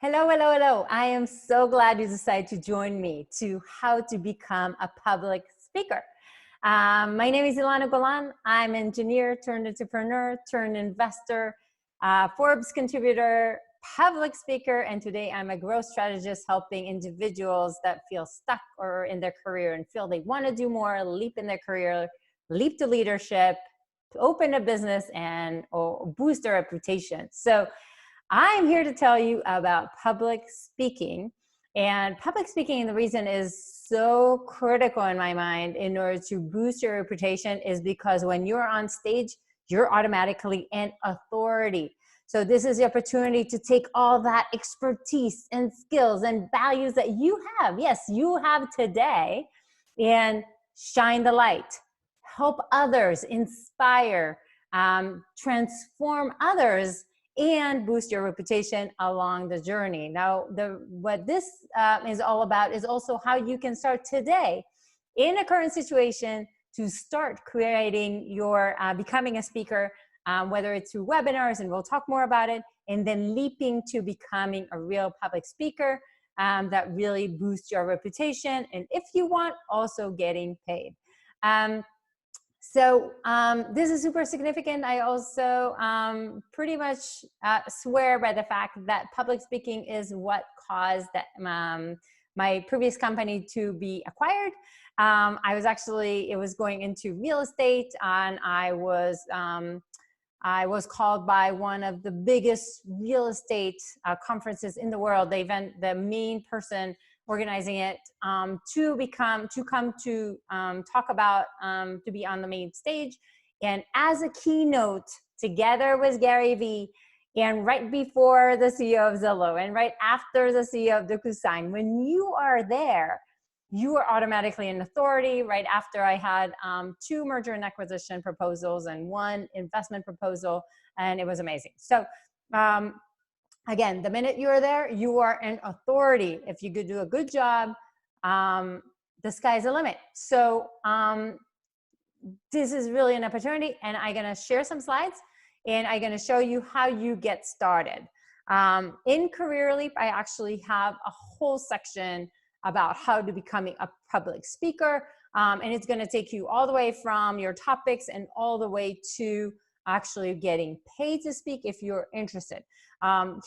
Hello, hello, hello. I am so glad you decided to join me to how to become a public speaker. My name is Ilana Golan. I'm engineer turned entrepreneur turned investor, Forbes contributor, public speaker, and today I'm a growth strategist helping individuals that feel stuck or in their career and feel they want to do more, leap in their career, leap to leadership, to open a business and boost their reputation. So I'm here to tell you about public speaking. And public speaking, the reason is so critical in my mind in order to boost your reputation is because when you're on stage, you're automatically an authority. So this is the opportunity to take all that expertise and skills and values that you have, yes, you have today, and shine the light, help others, inspire, transform others, and boost your reputation along the journey. Now, what this is all about is also how you can start today in a current situation to start creating your becoming a speaker, whether it's through webinars, and we'll talk more about it, and then leaping to becoming a real public speaker that really boosts your reputation, and if you want, also getting paid. So this is super significant. I also pretty much swear by the fact that public speaking is what caused that, my previous company to be acquired. It was going into real estate, and I was called by one of the biggest real estate conferences in the world. The main person organizing it to come to talk about, to be on the main stage. And as a keynote, together with Gary Vee, and right before the CEO of Zillow, and right after the CEO of DocuSign, when you are there, you are automatically an authority. Right after I had 2 merger and acquisition proposals and 1 investment proposal, and it was amazing. So again, the minute you're there, you are an authority. If you could do a good job, the sky's the limit. So this is really an opportunity, and I'm gonna share some slides, and I'm gonna show you how you get started. In Career Leap, I actually have a whole section about how to becoming a public speaker, and it's gonna take you all the way from your topics and all the way to actually getting paid to speak if you're interested.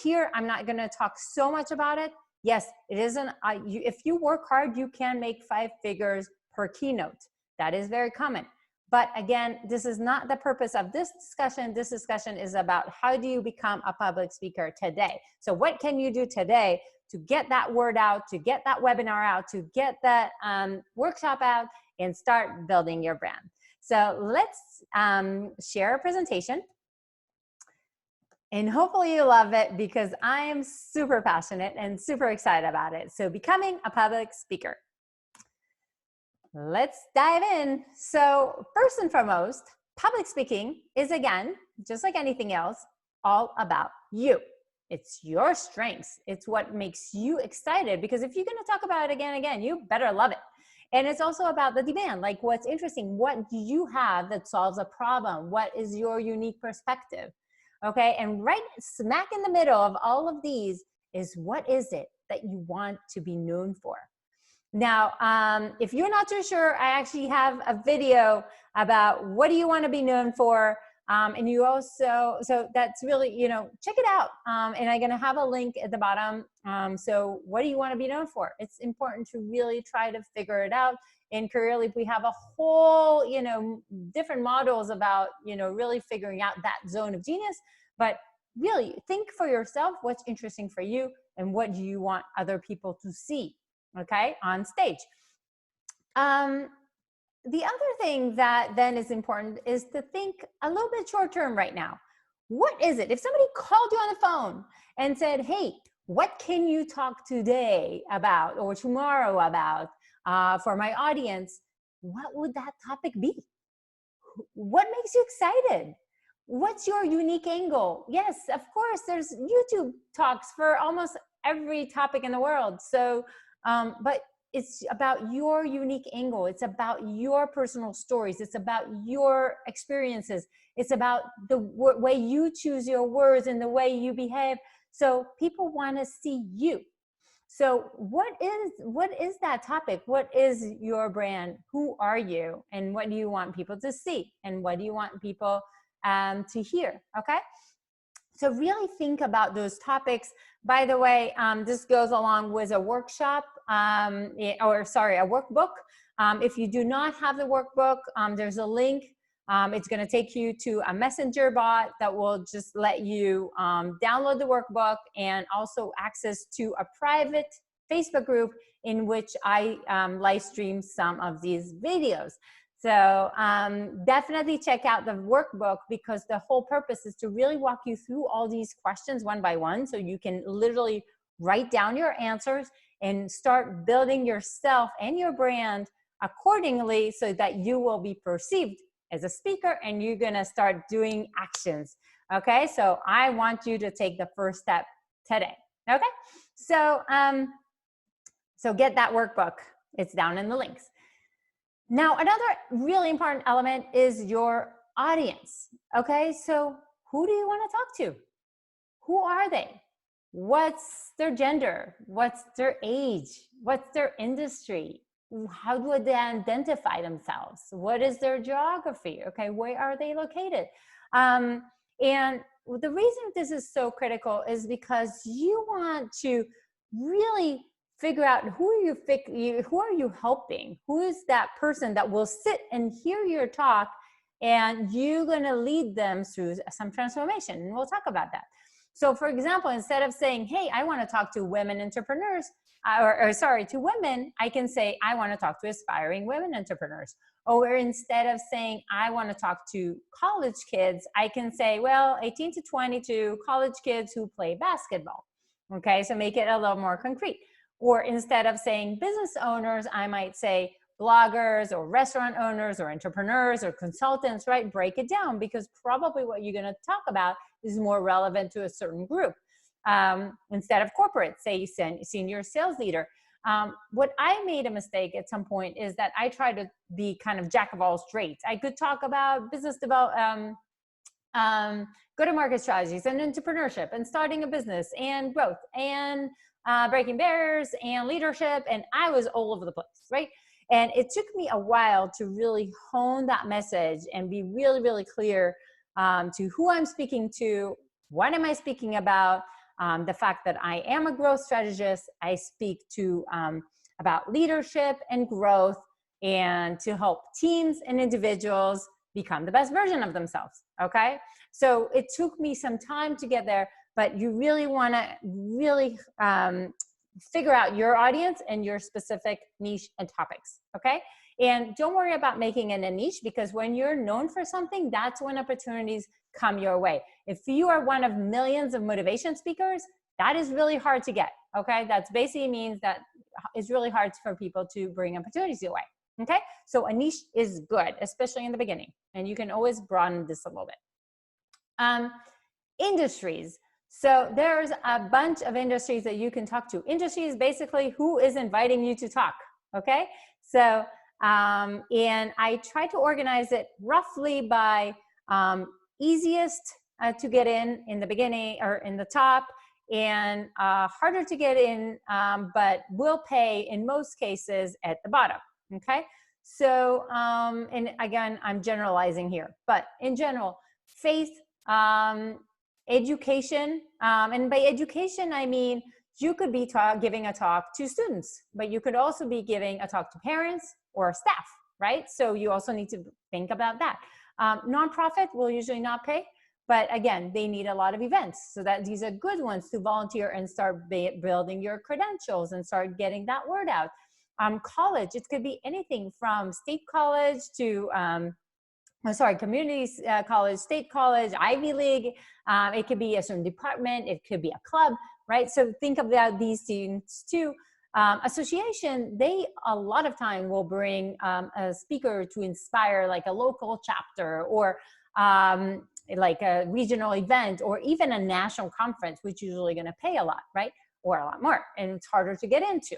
Here, I'm not gonna talk so much about it. Yes, it isn't, if you work hard, you can make 5 figures per keynote. That is very common. But again, this is not the purpose of this discussion. This discussion is about how do you become a public speaker today? So what can you do today to get that word out, to get that webinar out, to get that workshop out, and start building your brand? So let's share a presentation. And hopefully you love it, because I am super passionate and super excited about it. So becoming a public speaker. Let's dive in. So first and foremost, public speaking is, again, just like anything else, all about you. It's your strengths. It's what makes you excited, because if you're going to talk about it again and again, you better love it. And it's also about the demand, like what's interesting. What do you have that solves a problem? What is your unique perspective? Okay, and right smack in the middle of all of these is, what is it that you want to be known for? Now, if you're not too sure, I actually have a video about what do you want to be known for. And you also, so that's really, check it out. And I'm going to have a link at the bottom. So what do you want to be known for? It's important to really try to figure it out. In Career Leap, we have a whole, different models about, really figuring out that zone of genius. But really think for yourself what's interesting for you and what do you want other people to see, okay, on stage. The other thing that then is important is to think a little bit short term right now. What is it? If somebody called you on the phone and said, hey, what can you talk today about or tomorrow about for my audience? What would that topic be? What makes you excited? What's your unique angle? Yes, of course, there's YouTube talks for almost every topic in the world. So, but it's about your unique angle. It's about your personal stories. It's about your experiences. It's about the way you choose your words and the way you behave. So people want to see you. So what is that topic? What is your brand? Who are you? And what do you want people to see? And what do you want people to hear? Okay. So really think about those topics. By the way, this goes along with a workshop, a workbook. If you do not have the workbook, there's a link. It's going to take you to a messenger bot that will just let you download the workbook, and also access to a private Facebook group in which I live stream some of these videos. So definitely check out the workbook, because the whole purpose is to really walk you through all these questions one by one, so you can literally write down your answers and start building yourself and your brand accordingly, so that you will be perceived as a speaker and you're gonna start doing actions. Okay, so I want you to take the first step today. Okay, so so get that workbook. It's down in the links. Now, another really important element is your audience. Okay, so who do you want to talk to? Who are they? What's their gender? What's their age? What's their industry? How do they identify themselves? What is their geography? Okay, where are they located? And the reason this is so critical is because you want to really figure out who are you helping? Who is that person that will sit and hear your talk, and you're gonna lead them through some transformation, and we'll talk about that. So for example, instead of saying, hey, I wanna talk to women entrepreneurs, to women, I can say, I wanna talk to aspiring women entrepreneurs. Or instead of saying, I wanna talk to college kids, I can say, well, 18 to 22 college kids who play basketball. Okay, so make it a little more concrete. Or instead of saying business owners, I might say bloggers or restaurant owners or entrepreneurs or consultants, right? Break it down, because probably what you're gonna talk about is more relevant to a certain group. Instead of corporate, say senior sales leader. What I made a mistake at some point is that I tried to be kind of jack of all trades. I could talk about business development, go-to-market strategies and entrepreneurship and starting a business and growth and breaking barriers and leadership, and I was all over the place, right? And it took me a while to really hone that message and be really, really clear to who I'm speaking to, what am I speaking about, the fact that I am a growth strategist. I speak to about leadership and growth, and to help teams and individuals become the best version of themselves, okay? So it took me some time to get there, but you really want to really figure out your audience and your specific niche and topics, okay? And don't worry about making it a niche, because when you're known for something, that's when opportunities come your way. If you are one of millions of motivation speakers, that is really hard to get, okay? That basically means that it's really hard for people to bring opportunities your way, okay? So a niche is good, especially in the beginning, and you can always broaden this a little bit. Industries. So there's a bunch of industries that you can talk to. Industry is basically who is inviting you to talk, okay? So, and I try to organize it roughly by easiest to get in the beginning or in the top, and harder to get in, but will pay in most cases at the bottom, okay? So, and again, I'm generalizing here, but in general, faith, education, and by education, I mean, you could be giving a talk to students, but you could also be giving a talk to parents or staff, right? So you also need to think about that. Nonprofit will usually not pay, but again, they need a lot of events, so that these are good ones to volunteer and start building your credentials and start getting that word out. College, it could be anything from state college to community college, state college, Ivy League. It could be a certain department. It could be a club, right? So think about these things too. Association, they a lot of time will bring a speaker to inspire like a local chapter, or like a regional event, or even a national conference, which is usually going to pay a lot, right? Or a lot more, and it's harder to get into.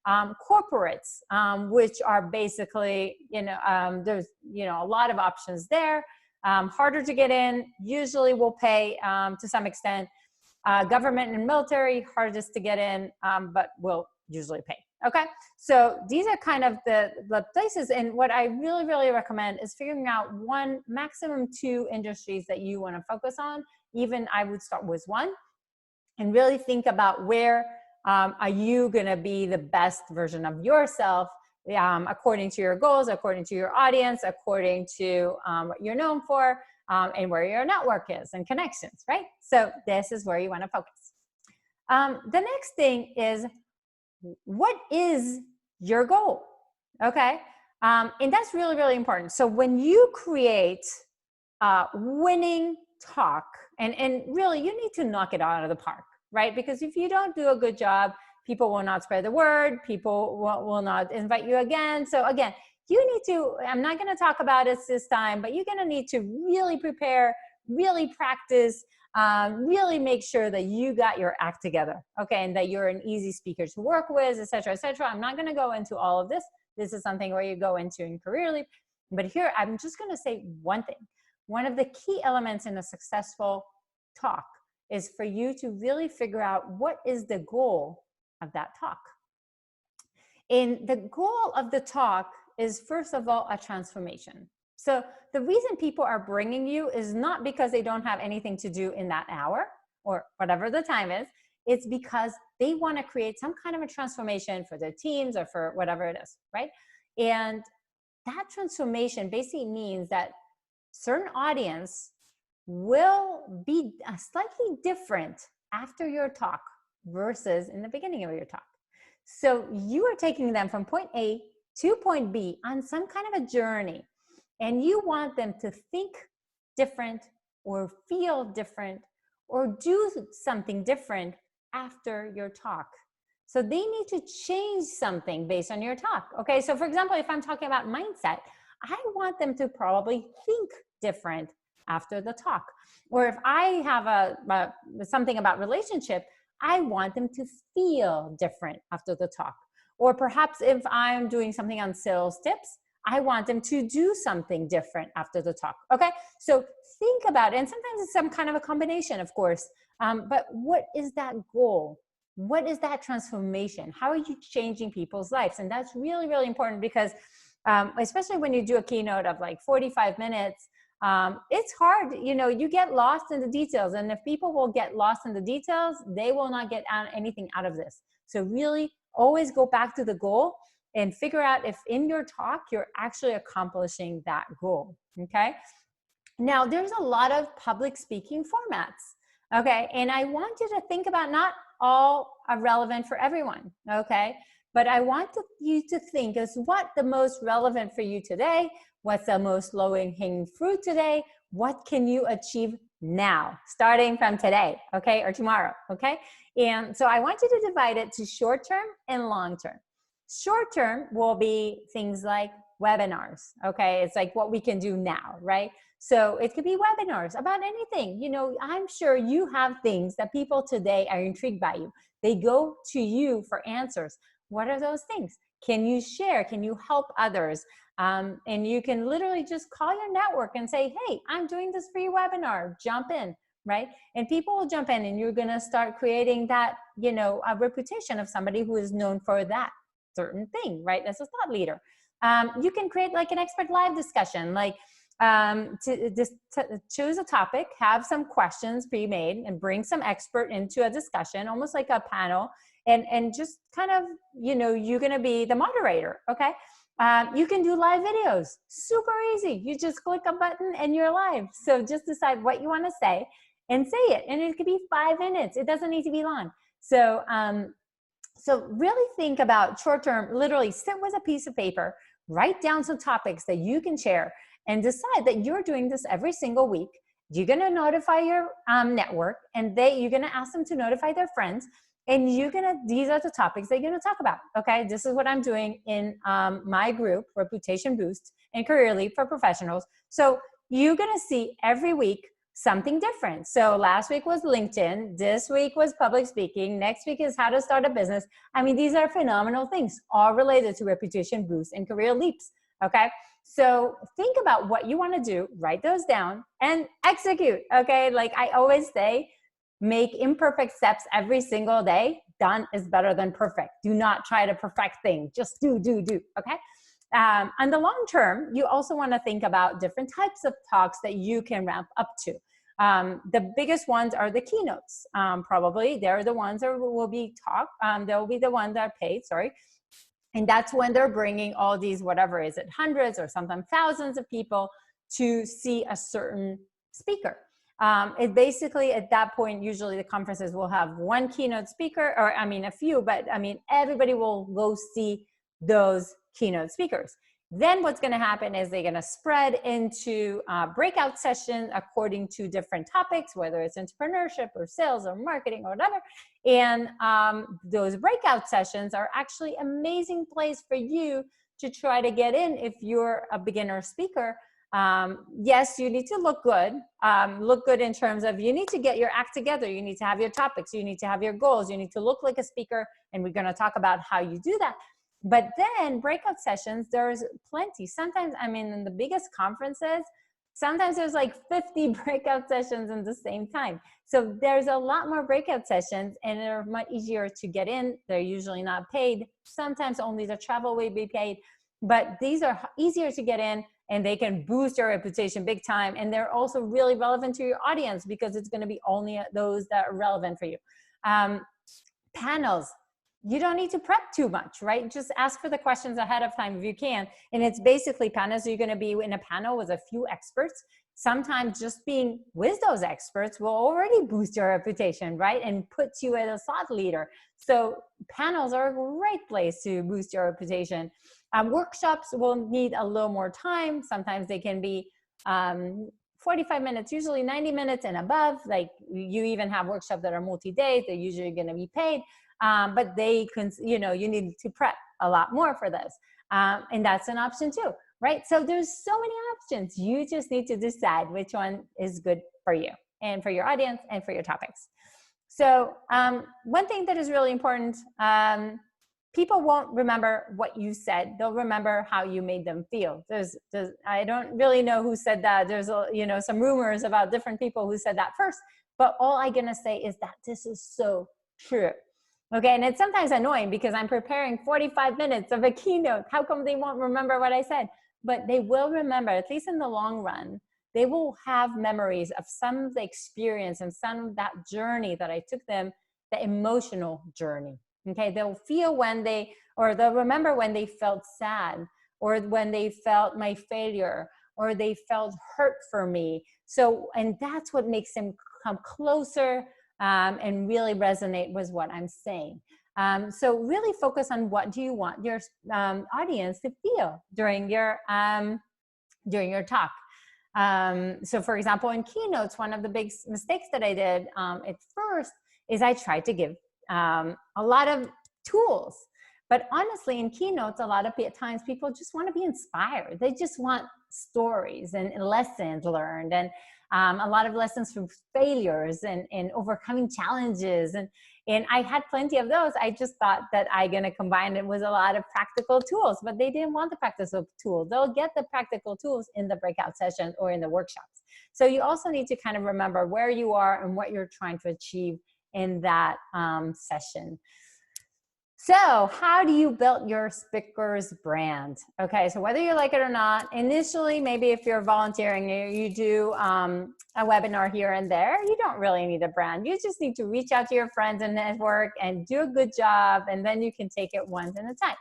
Corporates, which are basically, there's, a lot of options there, harder to get in, usually will pay to some extent. Government and military, hardest to get in, but will usually pay. Okay, so these are kind of the places, and what I really, really recommend is figuring out one, maximum two industries that you want to focus on. Even I would start with one and really think about where are you going to be the best version of yourself according to your goals, according to your audience, according to what you're known for, and where your network is and connections, right? So this is where you want to focus. The next thing is, what is your goal? Okay, and that's really, really important. So when you create winning talk, and really you need to knock it out of the park, right? Because if you don't do a good job, people will not spread the word, people will not invite you again. So again, you need to, I'm not going to talk about it this time, but you're going to need to really prepare, really practice, really make sure that you got your act together, okay, and that you're an easy speaker to work with, et cetera, et cetera. I'm not going to go into all of this. This is something where you go into in Career Leap. But here, I'm just going to say one thing. One of the key elements in a successful talk is for you to really figure out what is the goal of that talk. And the goal of the talk is, first of all, a transformation. So the reason people are bringing you is not because they don't have anything to do in that hour or whatever the time is. It's because they want to create some kind of a transformation for their teams or for whatever it is, right? And that transformation basically means that certain audience will be slightly different after your talk versus in the beginning of your talk. So you are taking them from point A to point B on some kind of a journey, and you want them to think different or feel different or do something different after your talk. So they need to change something based on your talk. Okay, so for example, if I'm talking about mindset, I want them to probably think different after the talk. Or if I have something about relationship, I want them to feel different after the talk. Or perhaps if I'm doing something on sales tips, I want them to do something different after the talk. Okay, so think about it. And sometimes it's some kind of a combination, of course. But what is that goal? What is that transformation? How are you changing people's lives? And that's really, really important because especially when you do a keynote of like 45 minutes, it's hard, you get lost in the details. And if people will get lost in the details, they will not get anything out of this. So really always go back to the goal and figure out if in your talk, you're actually accomplishing that goal, okay? Now, there's a lot of public speaking formats, okay? And I want you to think about, not all are relevant for everyone, okay? But I want you to think is what the most relevant for you today, what's the most low-hanging fruit today, what can you achieve now, starting from today, okay, or tomorrow, okay? And so I want you to divide it to short-term and long-term. Short-term will be things like webinars, okay? It's like what we can do now, right? So it could be webinars about anything. I'm sure you have things that people today are intrigued by you. They go to you for answers. What are those things? Can you share? Can you help others? And you can literally just call your network and say, hey, I'm doing this free webinar, jump in, right? And people will jump in, and you're gonna start creating that, a reputation of somebody who is known for that certain thing, right? As a thought leader. You can create like an expert live discussion, like choose a topic, have some questions pre-made, and bring some expert into a discussion, almost like a panel, and just kind of, you're gonna be the moderator, okay? You can do live videos, super easy. You just click a button and you're live. So just decide what you want to say and say it. And it could be 5 minutes. It doesn't need to be long. So, so really think about short-term, literally sit with a piece of paper, write down some topics that you can share, and decide that you're doing this every single week. You're going to notify your network, and you're going to ask them to notify their friends. And these are the topics that you're gonna talk about, okay? This is what I'm doing in my group, Reputation Boost and Career Leap for Professionals. So you're gonna see every week something different. So last week was LinkedIn, this week was public speaking, next week is how to start a business. I mean, these are phenomenal things, all related to Reputation Boost and Career Leaps, okay? So think about what you wanna do, write those down, and execute, okay? Like I always say, Make imperfect steps every single day. Done is better than perfect. Do not try to perfect things. Just do, okay? On the long term, you also want to think about different types of talks that you can ramp up to. The biggest ones are the keynotes. Probably they're the ones that will be they'll be the ones that are paid, sorry. And that's when they're bringing all these, whatever is it, hundreds or sometimes thousands of people to see a certain speaker. It basically, at that point, usually the conferences will have one keynote speaker, or I mean a few, but I mean, everybody will go see those keynote speakers. Then what's going to happen is they're going to spread into breakout sessions according to different topics, whether it's entrepreneurship or sales or marketing or whatever. And those breakout sessions are actually an amazing place for you to try to get in if you're a beginner speaker. Yes, you need to look good. Look good in terms of you need to get your act together. You need to have your topics. You need to have your goals. You need to look like a speaker. And we're going to talk about how you do that. But then breakout sessions, there's plenty. Sometimes, I mean, in the biggest conferences, sometimes there's like 50 breakout sessions in the same time. So there's a lot more breakout sessions and they're much easier to get in. They're usually not paid. Sometimes only the travel will be paid, but these are easier to get in and they can boost your reputation big time. And they're also really relevant to your audience because it's going to be only those that are relevant for you. Panels. You don't need to prep too much, right? Just ask for the questions ahead of time if you can. And it's basically panels. You're going to be in a panel with a few experts. Sometimes just being with those experts will already boost your reputation, right? And puts you as a thought leader. So panels are a great place to boost your reputation. Workshops will need a little more time. Sometimes they can be 45 minutes, usually 90 minutes and above. Like you even have workshops that are multi-days. They're usually going to be paid. But they can, you need to prep a lot more for this. And that's an option too, right? So there's so many options. You just need to decide which one is good for you and for your audience and for your topics. So one thing that is really important, people won't remember what you said. They'll remember how you made them feel. I don't really know who said that. There's, some rumors about different people who said that first, but all I'm going to say is that this is so true. Okay, and it's sometimes annoying because I'm preparing 45 minutes of a keynote. How come they won't remember what I said? But they will remember, at least in the long run. They will have memories of some of the experience and some of that journey that I took them, the emotional journey. Okay, they'll feel they'll remember when they felt sad, or when they felt my failure, or they felt hurt for me. So, and that's what makes them come closer and really resonate with what I'm saying. So really focus on what do you want your audience to feel during your talk. So for example, in keynotes, one of the big mistakes that I did at first is I tried to give a lot of tools. But honestly, in keynotes, a lot of times people just want to be inspired. They just want stories and lessons learned, and a lot of lessons from failures and overcoming challenges. And I had plenty of those. I just thought that I'm going to combine it with a lot of practical tools, but they didn't want the practical tools. They'll get the practical tools in the breakout sessions or in the workshops. So you also need to kind of remember where you are and what you're trying to achieve in that session. So how do you build your speaker's brand? Okay, so whether you like it or not, initially, maybe if you're volunteering, you do a webinar here and there, you don't really need a brand. You just need to reach out to your friends and network and do a good job, and then you can take it one at a time.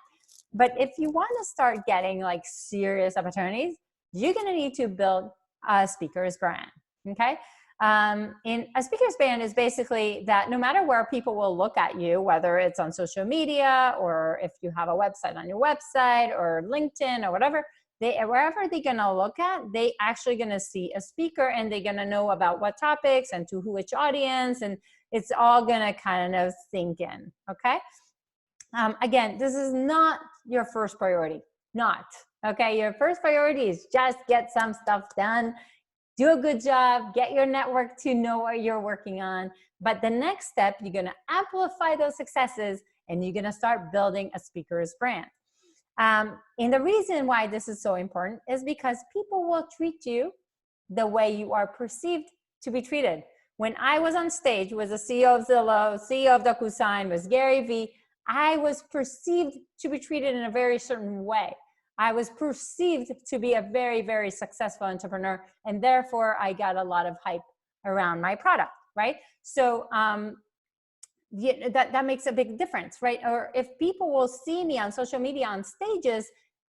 But if you want to start getting like serious opportunities, you're going to need to build a speaker's brand, okay? In a speaker's brand is basically that no matter where people will look at you, whether it's on social media or if you have a website on your website or LinkedIn or whatever, wherever they're going to look at, they actually going to see a speaker and they're going to know about what topics and to which audience, and it's all going to kind of sink in, okay? Again, this is not your first priority, okay? Your first priority is just get some stuff done. Do a good job, get your network to know what you're working on. But the next step, you're gonna amplify those successes and you're gonna start building a speaker's brand. And the reason why this is so important is because people will treat you the way you are perceived to be treated. When I was on stage with the CEO of Zillow, CEO of DocuSign, with Gary Vee, I was perceived to be treated in a very certain way. I was perceived to be a very, very successful entrepreneur, and therefore I got a lot of hype around my product, right? So that makes a big difference, right? Or if people will see me on social media on stages,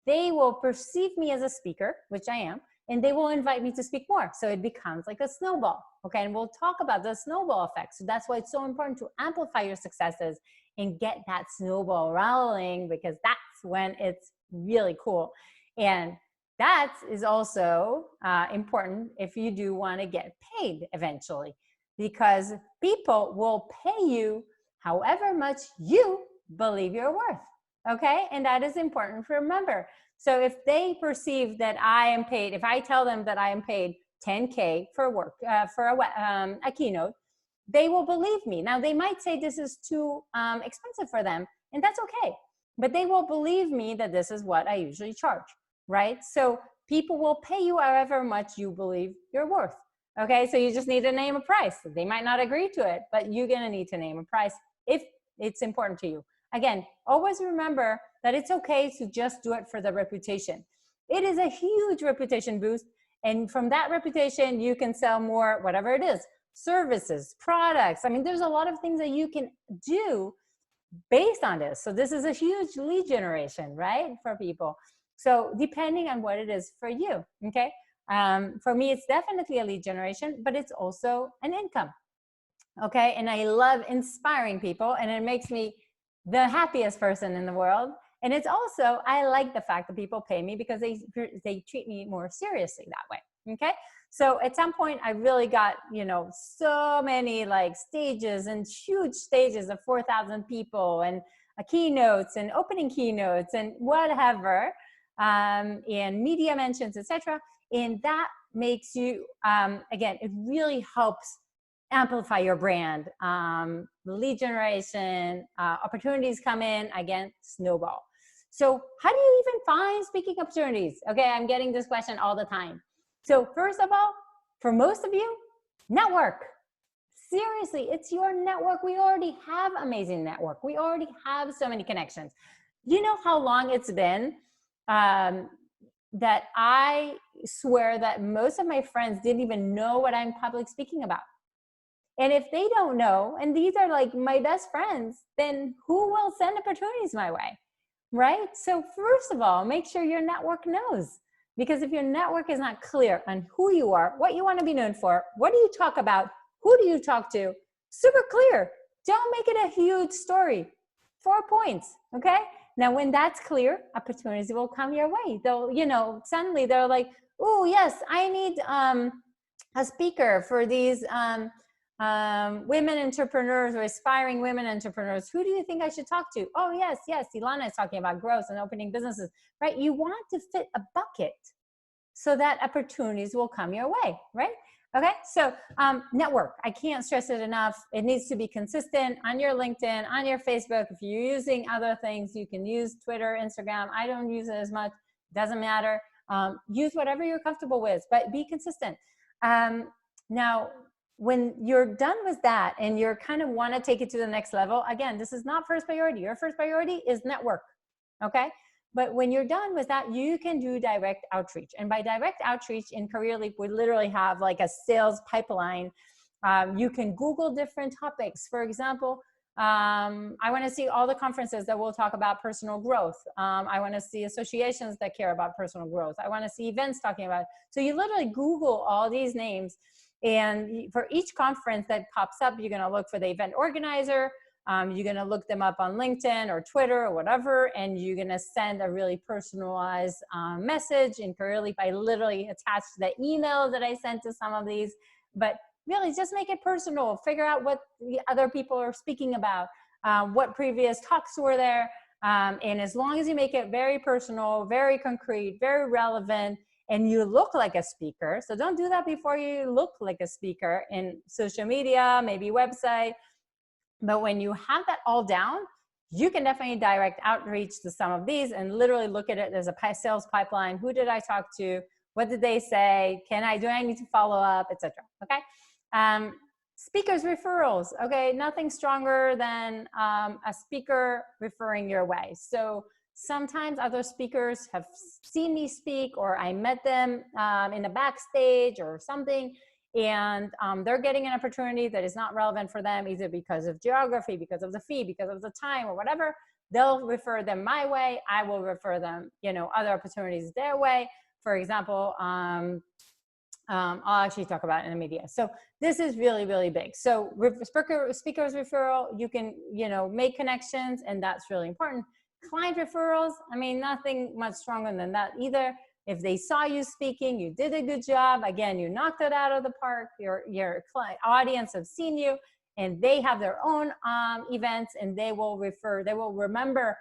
they will perceive me as a speaker, which I am, and they will invite me to speak more. So it becomes like a snowball, okay? And we'll talk about the snowball effect. So that's why it's so important to amplify your successes and get that snowball rolling, because that's when it's really cool. And that is also important if you do want to get paid eventually, because people will pay you however much you believe you're worth, okay? And that is important to remember. So if they perceive that I am paid, if I tell them that I am paid $10K for work, for a keynote, they will believe me. Now, they might say this is too expensive for them, and that's okay. But they will believe me that this is what I usually charge, right? So people will pay you however much you believe you're worth, okay? So you just need to name a price. They might not agree to it, but you're gonna need to name a price if it's important to you. Again, always remember that it's okay to just do it for the reputation. It is a huge reputation boost, and from that reputation, you can sell more, whatever it is, services, products. I mean, there's a lot of things that you can do based on this. So this is a huge lead generation, right, for people. So depending on what it is for you, okay? For me, it's definitely a lead generation, but it's also an income, okay? And I love inspiring people, and it makes me the happiest person in the world. And it's also, I like the fact that people pay me because they treat me more seriously that way, okay? So at some point I really got, you know, so many like stages and huge stages of 4,000 people and keynotes and opening keynotes and whatever, and media mentions, etc. And that makes you, again, it really helps amplify your brand, lead generation, opportunities come in, again, snowball. So how do you even find speaking opportunities? Okay, I'm getting this question all the time. So first of all, for most of you, network. Seriously, it's your network. We already have amazing network. We already have so many connections. You know how long it's been that I swear that most of my friends didn't even know what I'm public speaking about. And if they don't know, and these are like my best friends, then who will send opportunities my way, right? So first of all, make sure your network knows. Because if your network is not clear on who you are, what you want to be known for, what do you talk about, who do you talk to, super clear. Don't make it a huge story. 4 points, okay? Now, when that's clear, opportunities will come your way. They'll, you know, suddenly they're like, oh, yes, I need a speaker for these women entrepreneurs or aspiring women entrepreneurs. Who do you think I should talk to? Oh, yes, Ilana is talking about growth and opening businesses, right? You want to fit a bucket so that opportunities will come your way, right? Okay, so network, I can't stress it enough. It needs to be consistent on your LinkedIn, on your Facebook. If you're using other things, you can use Twitter, Instagram. I don't use it as much, doesn't matter. Use whatever you're comfortable with, but be consistent. Now, when you're done with that and you're kind of want to take it to the next level, again, this is not first priority. Your first priority is network, okay? But when you're done with that, you can do direct outreach. And by direct outreach in Career Leap, we literally have like a sales pipeline. You can Google different topics. For example, I want to see all the conferences that will talk about personal growth. I want to see associations that care about personal growth. I want to see events talking about it. So you literally Google all these names. And for each conference that pops up, you're going to look for the event organizer. You're going to look them up on LinkedIn or Twitter or whatever, and you're going to send a really personalized message. In Career Leap, I literally attached the email that I sent to some of these, but really just make it personal. Figure out what the other people are speaking about, what previous talks were there, and as long as you make it very personal, very concrete, very relevant, and you look like a speaker, so don't do that before you look like a speaker in social media, maybe website. But when you have that all down, you can definitely direct outreach to some of these and literally look at it as a sales pipeline. Who did I talk to? What did they say? Do I need to follow up, etc. Okay. Speakers referrals. Okay, nothing stronger than a speaker referring your way. So sometimes other speakers have seen me speak, or I met them in the backstage or something, and they're getting an opportunity that is not relevant for them, either because of geography, because of the fee, because of the time, or whatever. They'll refer them my way. I will refer them, you know, other opportunities their way. For example, I'll actually talk about it in the media. So this is really, really big. So speakers referral, you can, you know, make connections, and that's really important. Client referrals, I mean, nothing much stronger than that either. If they saw you speaking, you did a good job. Again, you knocked it out of the park. Your client audience have seen you, and they have their own events, and they will remember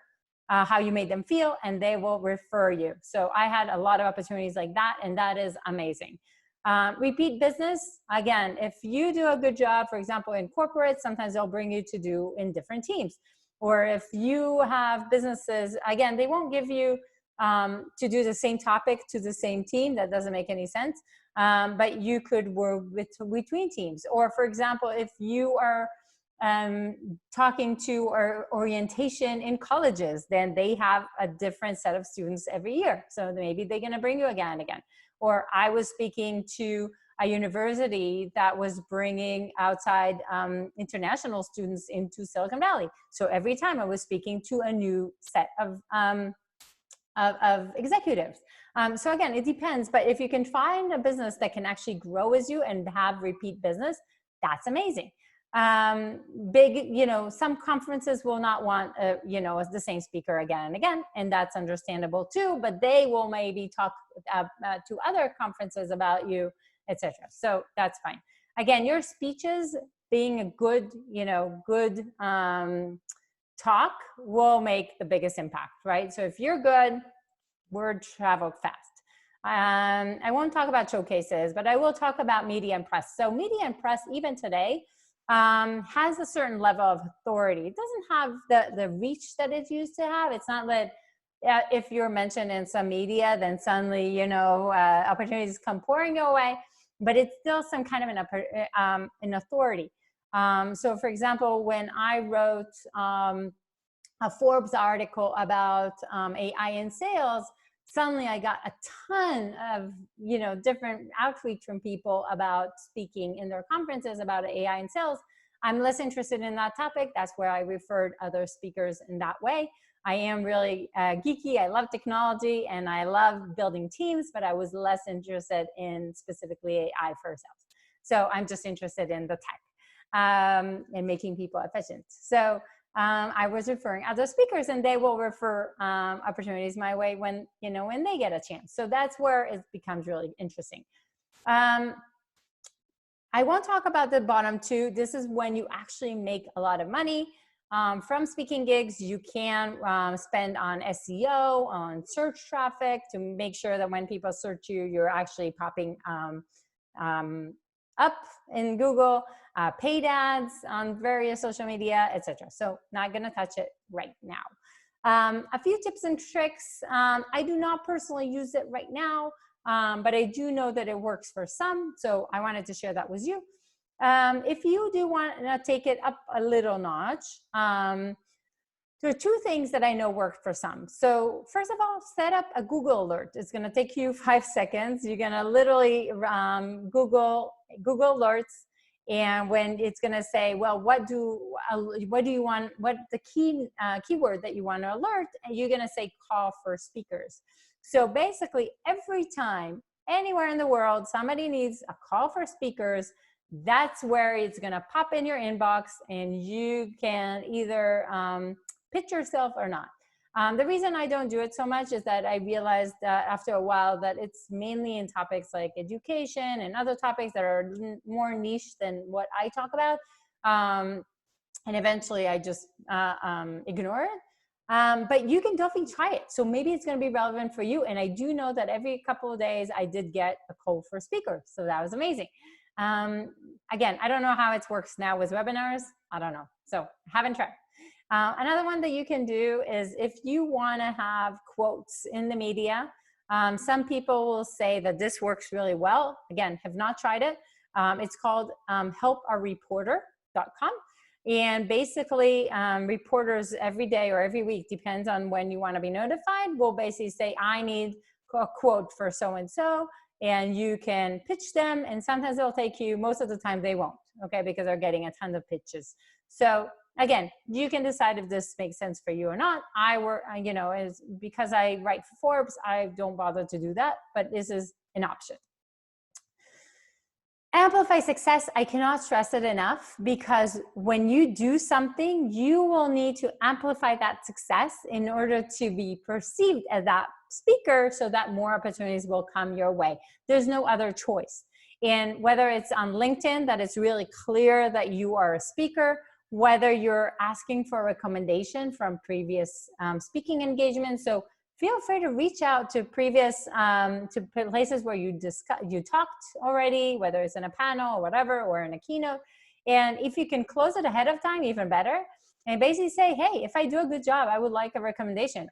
how you made them feel, and they will refer you. So I had a lot of opportunities like that, and that is amazing. Repeat business, again, if you do a good job, for example, in corporate, sometimes they'll bring you to do in different teams. Or if you have businesses, again, they won't give you to do the same topic to the same team. That doesn't make any sense. But you could work between teams. Or for example, if you are talking to orientation in colleges, then they have a different set of students every year. So maybe they're going to bring you again and again. Or I was speaking to a university that was bringing outside international students into Silicon Valley. So every time I was speaking to a new set of executives. So again, it depends, but if you can find a business that can actually grow as you and have repeat business, that's amazing. Big, you know, some conferences will not want, you know, the same speaker again and again, and that's understandable too, but they will maybe talk to other conferences about you, etc. So that's fine. Again, your speeches being a good, you know, good talk will make the biggest impact, right? So if you're good, word travel fast. I won't talk about showcases, but I will talk about media and press. So media and press, even today, has a certain level of authority. It doesn't have the reach that it used to have. It's not that if you're mentioned in some media, then suddenly, you know, opportunities come pouring your way, but it's still some kind of an authority. So for example, when I wrote a Forbes article about AI in sales, suddenly I got a ton of, you know, different outreach from people about speaking in their conferences about AI in sales. I'm less interested in that topic. That's where I referred other speakers in that way. I am really geeky. I love technology and I love building teams, but I was less interested in specifically AI for sales. So I'm just interested in the tech and making people efficient. So I was referring other speakers, and they will refer opportunities my way when, you know, when they get a chance. So that's where it becomes really interesting. I won't talk about the bottom two. This is when you actually make a lot of money from speaking gigs. You can spend on SEO, on search traffic to make sure that when people search you, you're actually popping up in Google, paid ads on various social media, etc. So not going to touch it right now. A few tips and tricks. I do not personally use it right now, but I do know that it works for some. So I wanted to share that with you. If you do want to take it up a little notch, there are two things that I know work for some. So first of all, set up a Google alert. It's going to take you 5 seconds. You're going to literally Google alerts, and when it's going to say, well, what do you want? What the keyword that you want to alert? And you're going to say call for speakers. So basically, every time anywhere in the world somebody needs a call for speakers, that's where it's going to pop in your inbox, and you can either pitch yourself or not. The reason I don't do it so much is that I realized after a while that it's mainly in topics like education and other topics that are more niche than what I talk about. And eventually I just ignore it. But you can definitely try it. So maybe it's going to be relevant for you. And I do know that every couple of days I did get a call for speakers. So that was amazing. Again, I don't know how it works now with webinars. I don't know. So haven't tried. Another one that you can do is if you want to have quotes in the media, some people will say that this works really well. Again, have not tried it. It's called helpareporter.com. And basically, reporters every day or every week, depends on when you want to be notified, will basically say, I need a quote for so-and-so, and you can pitch them, and sometimes they'll take you, most of the time they won't, okay, because they're getting a ton of pitches. So again, you can decide if this makes sense for you or not. Because I write for Forbes, I don't bother to do that, but this is an option. Amplify Success, I cannot stress it enough, because when you do something, you will need to amplify that success in order to be perceived as that speaker, so that more opportunities will come your way. There's no other choice. And whether it's on LinkedIn, that it's really clear that you are a speaker, whether you're asking for a recommendation from previous speaking engagements. So feel free to reach out to previous to places where you talked already, whether it's in a panel or whatever, or in a keynote. And if you can close it ahead of time, even better. And basically say, hey, if I do a good job, I would like a recommendation.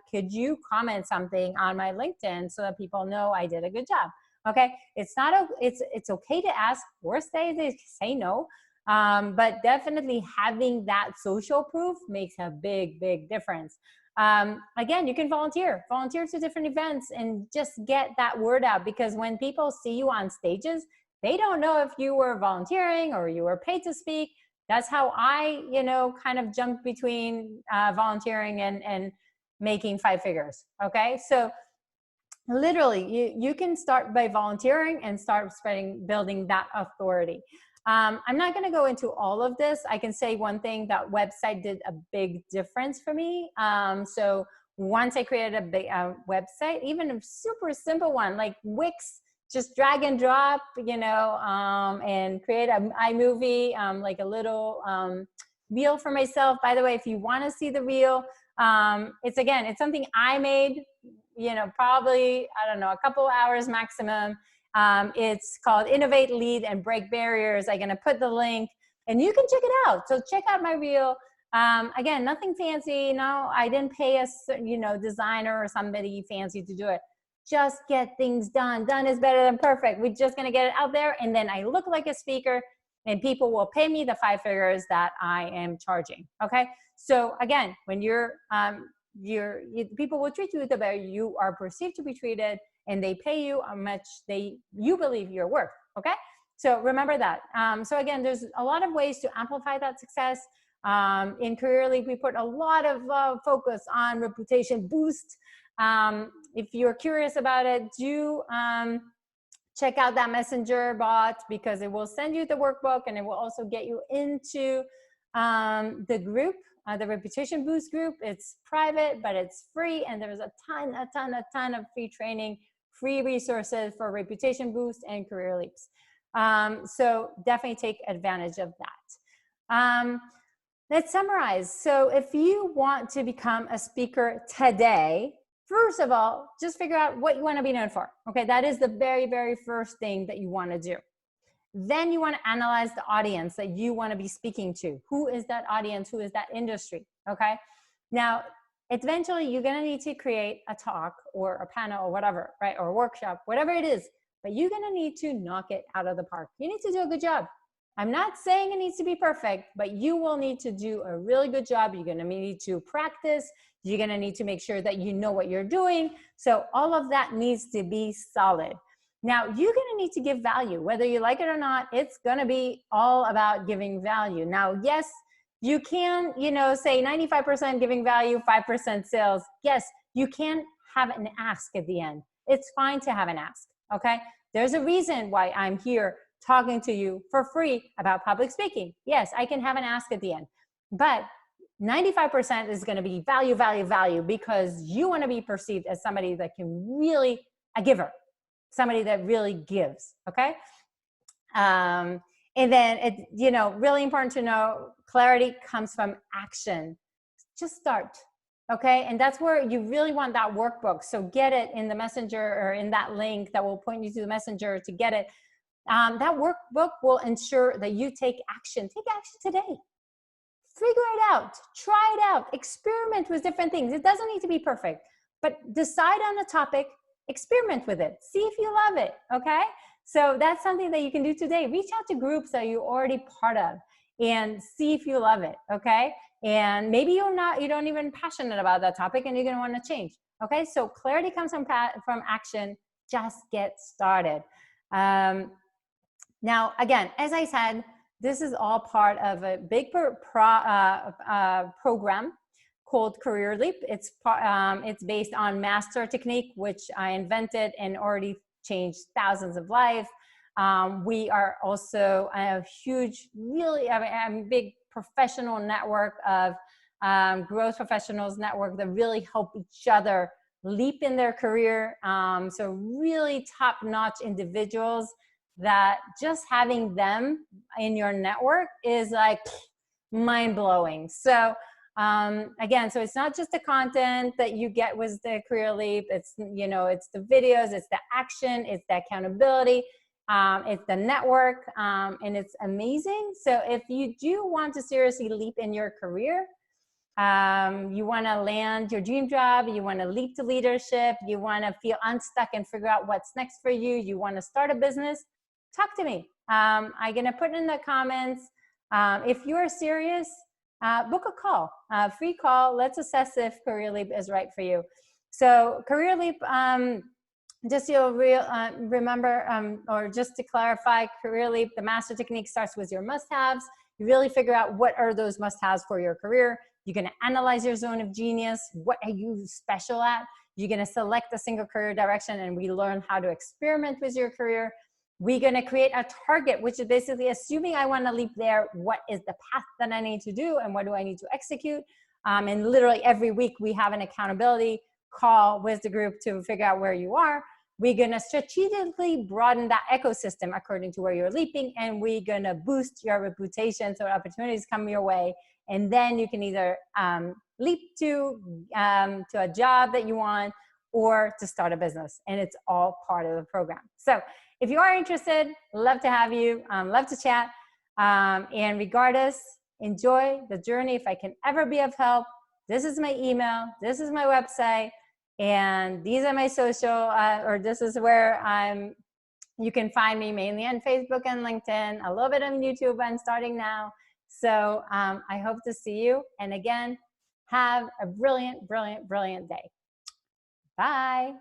Could you comment something on my LinkedIn so that people know I did a good job? Okay, it's okay to ask. Worst day they say no, but definitely having that social proof makes a big, big difference. Again, you can volunteer to different events and just get that word out, because when people see you on stages, they don't know if you were volunteering or you were paid to speak. That's how I, kind of jumped between volunteering and making 5 figures. Okay, so literally you can start by volunteering and start building that authority. I'm not going to go into all of this. I can say one thing, that website did a big difference for me. So once I created a big website, even a super simple one like Wix, just drag and drop, and create an iMovie, like a little reel for myself. By the way, if you want to see the reel, it's something I made, probably, I don't know, a couple hours maximum. It's called Innovate, Lead, and Break Barriers. I'm going to put the link, and you can check it out. So check out my reel. Again, nothing fancy. No, I didn't pay a designer or somebody fancy to do it. Just get things done. Done is better than perfect. We're just going to get it out there, and then I look like a speaker, and people will pay me the 5 figures that I am charging. Okay. So again, when people will treat you the way you are perceived to be treated, and they pay you how much you believe you're worth. Okay. So remember that. So again, there's a lot of ways to amplify that success. In Career League, we put a lot of focus on reputation boost. If you're curious about it, do check out that messenger bot, because it will send you the workbook, and it will also get you into the group, the Reputation Boost group. It's private, but it's free, and there's a ton of free training, free resources for Reputation Boost and Career Leaps. So definitely take advantage of that. Let's summarize. So if you want to become a speaker today, first of all, just figure out what you want to be known for. Okay, that is the very, very first thing that you want to do. Then you want to analyze the audience that you want to be speaking to. Who is that audience? Who is that industry? Okay. Now, eventually you're going to need to create a talk or a panel or whatever, right? Or a workshop, whatever it is, but you're going to need to knock it out of the park. You need to do a good job. I'm not saying it needs to be perfect, but you will need to do a really good job. You're going to need to practice. You're going to need to make sure that you know what you're doing. So all of that needs to be solid. Now, you're going to need to give value, whether you like it or not. It's going to be all about giving value. Now, yes, you can, say 95% giving value, 5% sales. Yes, you can have an ask at the end. It's fine to have an ask, okay? There's a reason why I'm here talking to you for free about public speaking. Yes, I can have an ask at the end, but 95% is going to be value, value, value, because you want to be perceived as somebody that can really, a giver, somebody that really gives. Okay. And then really important to know, clarity comes from action. Just start. Okay. And that's where you really want that workbook. So get it in the messenger, or in that link that will point you to the messenger to get it. That workbook will ensure that you take action. Take action today. Figure it out. Try it out. Experiment with different things. It doesn't need to be perfect, but decide on a topic, experiment with it. See if you love it, okay? So that's something that you can do today. Reach out to groups that you're already part of and see if you love it, okay? And maybe you don't even passionate about that topic and you're gonna wanna change, okay? So clarity comes from action. Just get started. Now, again, as I said, this is all part of a big program called Career Leap. It's based on master technique, which I invented and already changed thousands of lives. We are also a huge, really, a big professional network of growth professionals network that really help each other leap in their career. So really top-notch individuals that just having them in your network is like mind-blowing. So again, so it's not just the content that you get with the Career Leap. It's, you know, it's the videos, it's the action, it's the accountability, it's the network, and it's amazing. So if you do want to seriously leap in your career, you want to land your dream job, you want to leap to leadership, you want to feel unstuck and figure out what's next for you, you want to start a business, talk to me. I'm going to put in the comments. If you're serious, book a call, free call. Let's assess if Career Leap is right for you. So Career Leap, just you'll remember, or just to clarify, Career Leap, the master technique starts with your must-haves. You really figure out what are those must-haves for your career. You're going to analyze your zone of genius. What are you special at? You're going to select a single career direction, and we learn how to experiment with your career. We're going to create a target, which is basically assuming I want to leap there, what is the path that I need to do and what do I need to execute? And literally every week we have an accountability call with the group to figure out where you are. We're going to strategically broaden that ecosystem according to where you're leaping, and we're going to boost your reputation so opportunities come your way. And then you can either leap to a job that you want or to start a business. And it's all part of the program. So if you are interested, love to have you, love to chat. And regardless, enjoy the journey. If I can ever be of help, this is my email, this is my website, and these are my social, or this is where you can find me mainly on Facebook and LinkedIn, a little bit on YouTube. I'm starting now. So I hope to see you. And again, have a brilliant, brilliant, brilliant day. Bye.